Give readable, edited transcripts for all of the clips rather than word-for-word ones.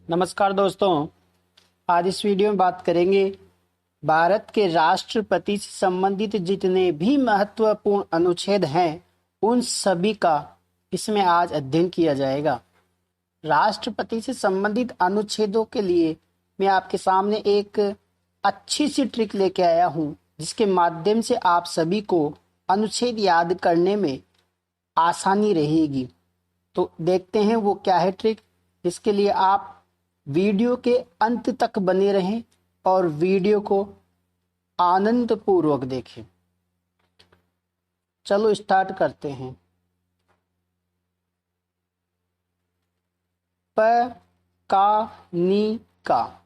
नमस्कार दोस्तों। आज इस वीडियो में बात करेंगे भारत के राष्ट्रपति से संबंधित जितने भी महत्वपूर्ण अनुच्छेद हैं उन सभी का इसमें आज अध्ययन किया जाएगा। राष्ट्रपति से संबंधित अनुच्छेदों के लिए मैं आपके सामने एक अच्छी सी ट्रिक लेके आया हूं, जिसके माध्यम से आप सभी को अनुच्छेद याद करने में आसानी रहेगी। तो देखते हैं वो क्या है ट्रिक। इसके लिए आप वीडियो के अंत तक बने रहें और वीडियो को आनंद पूर्वक देखें। चलो स्टार्ट करते हैं। प का नी का,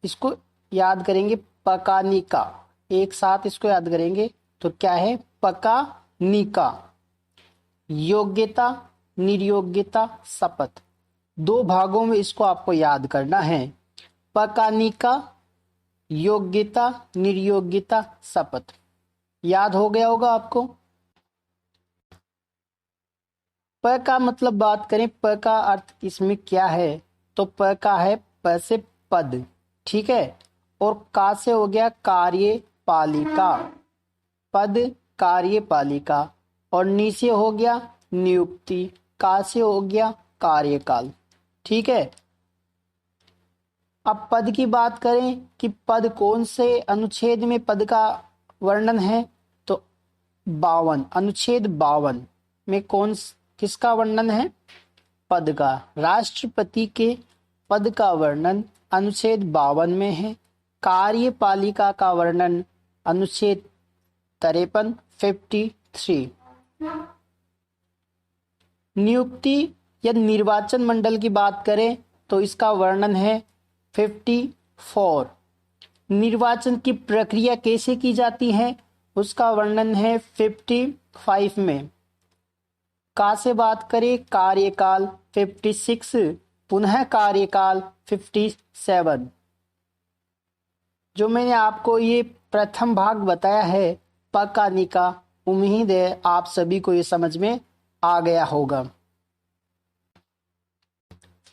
इसको याद करेंगे। पकानी का, एक साथ इसको याद करेंगे तो क्या है? पका नी का। योग्यता, निर्योग्यता, शपथ, दो भागों में इसको आपको याद करना है। पकानिका, योग्यता, निर्योग्यता, शपथ। याद हो गया होगा आपको। प का मतलब बात करें, प का अर्थ इसमें क्या है? तो प का है प से पद, ठीक है। और का से हो गया कार्यपालिका, पद कार्यपालिका। और नी से हो गया नियुक्ति, का से हो गया कार्यकाल, ठीक है। अब पद की बात करें कि पद कौन से अनुच्छेद में पद का वर्णन है? तो 52, अनुच्छेद 52 में किसका वर्णन है? पद का। राष्ट्रपति के पद का वर्णन अनुच्छेद 52 में है। कार्यपालिका का वर्णन अनुच्छेद 53, 53। नियुक्ति या निर्वाचन मंडल की बात करें तो इसका वर्णन है 54। निर्वाचन की प्रक्रिया कैसे की जाती है उसका वर्णन है 55 में। का से बात करें कार्यकाल 56, पुनः कार्यकाल 57। जो मैंने आपको ये प्रथम भाग बताया है पकानी का, उम्मीद है आप सभी को ये समझ में आ गया होगा।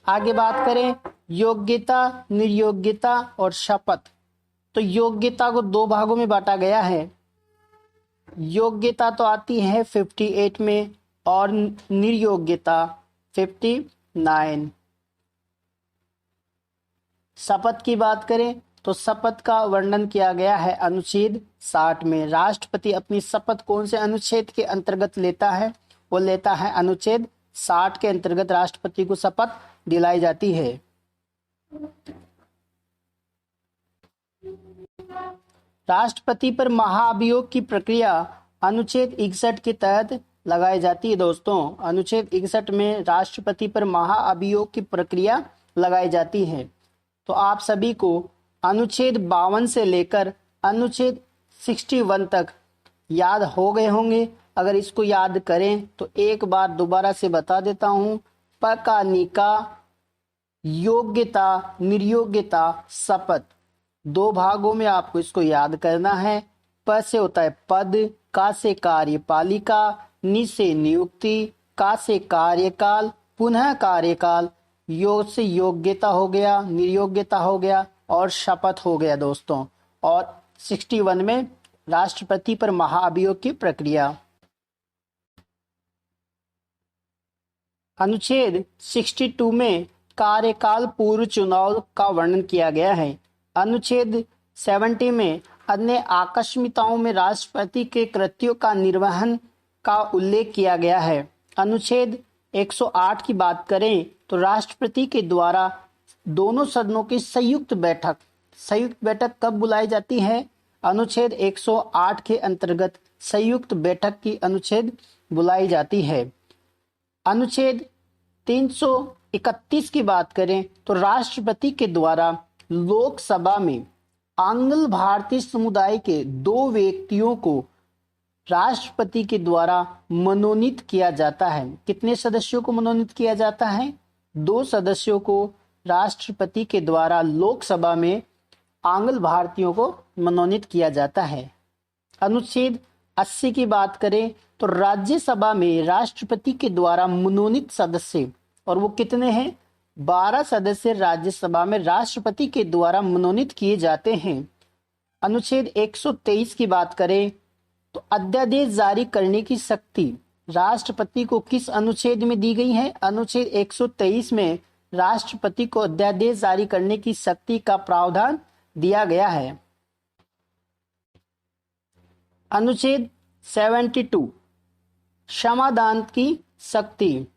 आगे बात करें योग्यता, निर्योग्यता और शपथ। तो योग्यता को दो भागों में बांटा गया है। योग्यता तो आती है 58 में और निर्योग्यता 59। शपथ की बात करें तो शपथ का वर्णन किया गया है अनुच्छेद 60 में। राष्ट्रपति अपनी शपथ कौन से अनुच्छेद के अंतर्गत लेता है? वो लेता है अनुच्छेद 60 के अंतर्गत राष्ट्रपति को शपथ दिलाई जाती है। राष्ट्रपति पर महाभियोग की प्रक्रिया अनुच्छेद 61 के तहत लगाई जाती है। दोस्तों, अनुच्छेद 61 में राष्ट्रपति पर महाअभियोग की प्रक्रिया लगाई जाती है। तो आप सभी को अनुच्छेद 52 से लेकर अनुच्छेद 61 तक याद हो गए होंगे। अगर इसको याद करें तो एक बार दोबारा से बता देता हूं। पकानिका, योग्यता, निर्योग्यता, शपथ, दो भागों में आपको इसको याद करना है। प से होता है पद, का से कार्यपालिका, नि से नियुक्ति, का से कार्यकाल, पुनः कार्यकाल, योग से योग्यता हो गया, निर्योग्यता हो गया और शपथ हो गया दोस्तों। और 61 में राष्ट्रपति पर महाअभियोग की प्रक्रिया। अनुच्छेद 62 में कार्यकाल पूर्व चुनाव का वर्णन किया गया है। अनुच्छेद 70 में अन्य आकस्मिकताओं में राष्ट्रपति के कृत्यों का निर्वहन का उल्लेख किया गया है। अनुच्छेद 108 की बात करें तो राष्ट्रपति के द्वारा दोनों सदनों की संयुक्त बैठक कब बुलाई जाती है? अनुच्छेद 108 के अंतर्गत संयुक्त बैठक की अनुच्छेद बुलाई जाती है। अनुच्छेद 331 की बात करें तो राष्ट्रपति के द्वारा लोकसभा में आंग्ल भारतीय समुदाय के 2 व्यक्तियों को राष्ट्रपति के द्वारा मनोनीत किया जाता है। कितने सदस्यों को मनोनीत किया जाता है? 2 सदस्यों को राष्ट्रपति के द्वारा लोकसभा में आंग्ल भारतीयों को मनोनीत किया जाता है। अनुच्छेद 80 की बात करें तो राज्यसभा में राष्ट्रपति के द्वारा मनोनीत सदस्य, और वो कितने हैं? 12 सदस्य राज्यसभा में राष्ट्रपति के द्वारा मनोनीत किए जाते हैं। अनुच्छेद 123 की बात करें तो अध्यादेश जारी करने की शक्ति राष्ट्रपति को किस अनुच्छेद में दी गई है? अनुच्छेद 123 में राष्ट्रपति को अध्यादेश जारी करने की शक्ति का प्रावधान दिया गया है। अनुच्छेद 72 क्षमादान की शक्ति।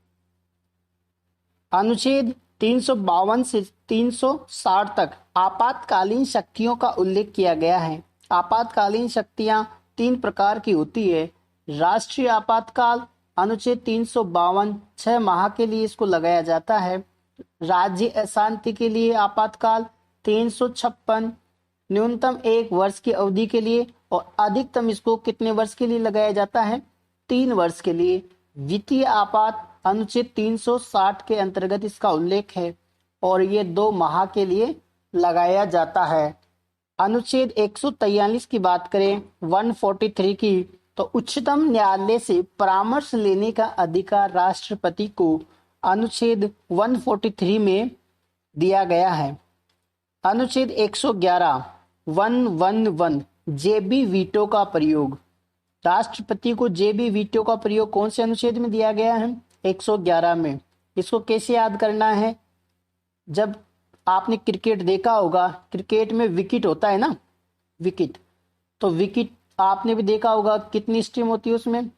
अनुच्छेद 352 से 360 तक आपातकालीन शक्तियों का उल्लेख किया गया है। आपातकालीन शक्तियां 3 प्रकार की होती है। राष्ट्रीय आपातकाल, अनुच्छेद 352 6 माह के लिए इसको लगाया जाता है। राज्य अशांति के लिए आपातकाल 356 न्यूनतम 1 वर्ष की अवधि के लिए और अधिकतम इसको कितने वर्ष के लिए लगाया जाता है? 3 वर्ष के लिए। वित्तीय आपात अनुच्छेद 360 के अंतर्गत इसका उल्लेख है और ये 2 माह के लिए लगाया जाता है। अनुच्छेद 143 की बात करें 143 की तो उच्चतम न्यायालय से परामर्श लेने का अधिकार राष्ट्रपति को अनुच्छेद 143 में दिया गया है। अनुच्छेद 111 111 जेबी वीटो का प्रयोग। राष्ट्रपति को जेबी वीटो का प्रयोग कौन से अनुच्छेद में दिया गया है? 111 में। इसको कैसे याद करना है? जब आपने क्रिकेट देखा होगा, क्रिकेट में विकेट होता है ना, विकेट, तो विकेट आपने भी देखा होगा कितनी स्ट्रीम होती है उसमें?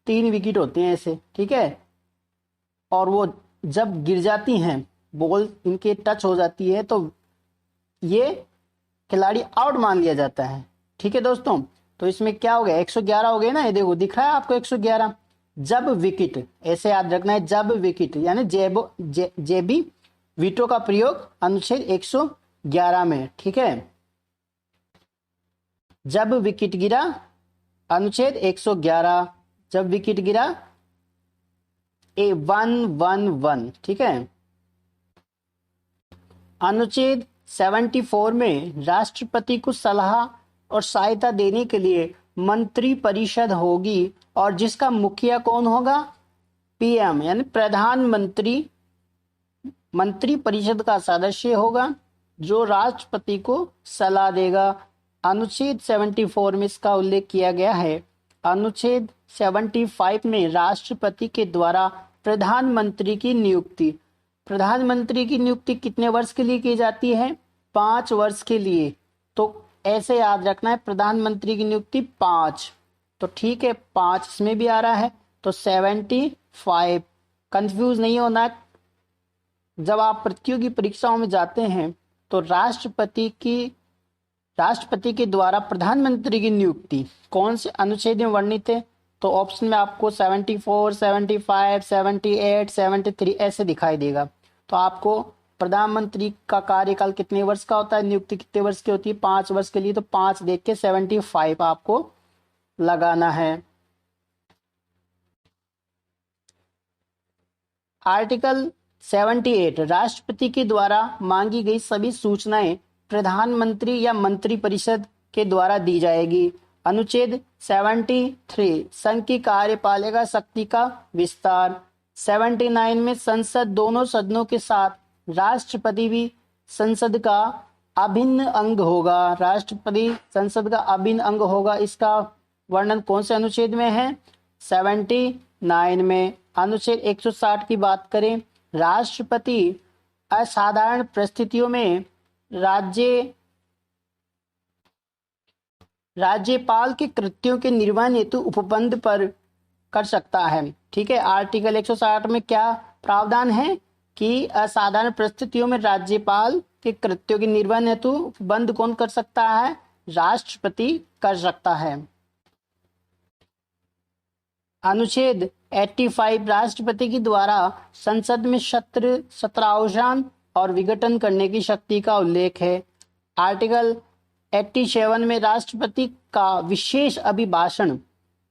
3 विकेट होते हैं ऐसे, ठीक है। और वो जब गिर जाती हैं, बॉल इनके टच हो जाती है तो ये खिलाड़ी आउट मान लिया जाता है, ठीक है दोस्तों। तो इसमें क्या हो गया? 111 हो गया ना, ये देखो दिख रहा है आपको 111। जब विकेट, ऐसे याद रखना है, जब विकेट यानी जेबी वीटो का प्रयोग अनुच्छेद 111 में, ठीक है। जब विकेट गिरा, अनुच्छेद 111, जब विकेट गिरा 111, ठीक है। अनुच्छेद 74 में राष्ट्रपति को सलाह और सहायता देने के लिए मंत्री परिषद होगी और जिसका मुखिया कौन होगा? पीएम यानी प्रधानमंत्री मंत्री परिषद का सदस्य होगा जो राष्ट्रपति को सलाह देगा। अनुच्छेद 74 में इसका उल्लेख किया गया है। अनुच्छेद 75 में राष्ट्रपति के द्वारा प्रधानमंत्री की नियुक्ति। प्रधानमंत्री की नियुक्ति कितने वर्ष के लिए की जाती है? 5 वर्ष के लिए। तो ऐसे याद रखना है, प्रधानमंत्री की नियुक्ति 5, तो ठीक है 5 इसमें भी आ रहा है, तो 75। कंफ्यूज नहीं होना। जब आप प्रतियोगी परीक्षाओं में जाते हैं तो राष्ट्रपति के द्वारा प्रधानमंत्री की नियुक्ति कौन से अनुच्छेद में वर्णित है? तो ऑप्शन में आपको 74, 75, 78, 73 ऐसे दिखाई देगा। तो आपको प्रधानमंत्री का कार्यकाल कितने वर्ष का होता है, नियुक्ति कितने वर्ष की होती है? 5 वर्ष के लिए, तो 5 देख के 75 आपको लगाना है। आर्टिकल 78 राष्ट्रपति के द्वारा मांगी गई सभी सूचनाएं प्रधानमंत्री या मंत्रिपरिषद के द्वारा दी जाएगी। अनुच्छेद 73 संघ की कार्यपालिका शक्ति का विस्तार। 79 में संसद दोनों सदनों के साथ राष्ट्रपति भी संसद का अभिन्न अंग होगा। राष्ट्रपति संसद का अभिन्न अंग होगा। इसका वर्णन कौन से अनुच्छेद में है? 79 में। अनुच्छेद 160 की बात करें, राष्ट्रपति असाधारण परिस्थितियों में राज्यपाल के कृत्यों के निर्वहन हेतु उपबंध पर कर सकता है, ठीक है। आर्टिकल 160 में क्या प्रावधान है कि असाधारण परिस्थितियों में राज्यपाल के कृत्यों के निर्वहन हेतु उपबंध कौन कर सकता है? राष्ट्रपति कर सकता है। अनुच्छेद 85 राष्ट्रपति के द्वारा संसद में सत्रावसान और विघटन करने की शक्ति का उल्लेख है। आर्टिकल 87 में राष्ट्रपति का विशेष अभिभाषण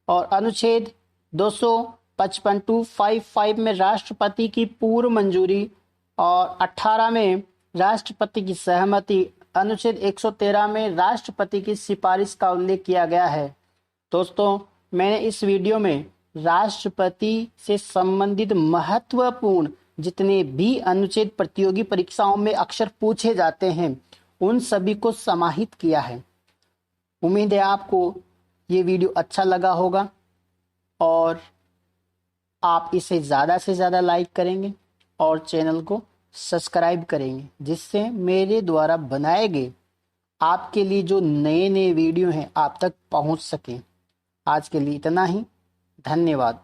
और अनुच्छेद 255 में राष्ट्रपति की पूर्व मंजूरी और 18 में राष्ट्रपति की सहमति। अनुच्छेद 113 में राष्ट्रपति की सिफारिश का उल्लेख किया गया है। दोस्तों, मैंने इस वीडियो में राष्ट्रपति से संबंधित महत्वपूर्ण जितने भी अनुच्छेद प्रतियोगी परीक्षाओं में अक्सर पूछे जाते हैं उन सभी को समाहित किया है। उम्मीद है आपको ये वीडियो अच्छा लगा होगा और आप इसे ज़्यादा से ज़्यादा लाइक करेंगे और चैनल को सब्सक्राइब करेंगे, जिससे मेरे द्वारा बनाए गए आपके लिए जो नए नए वीडियो हैं आप तक पहुंच सकें। आज के लिए इतना ही। धन्यवाद।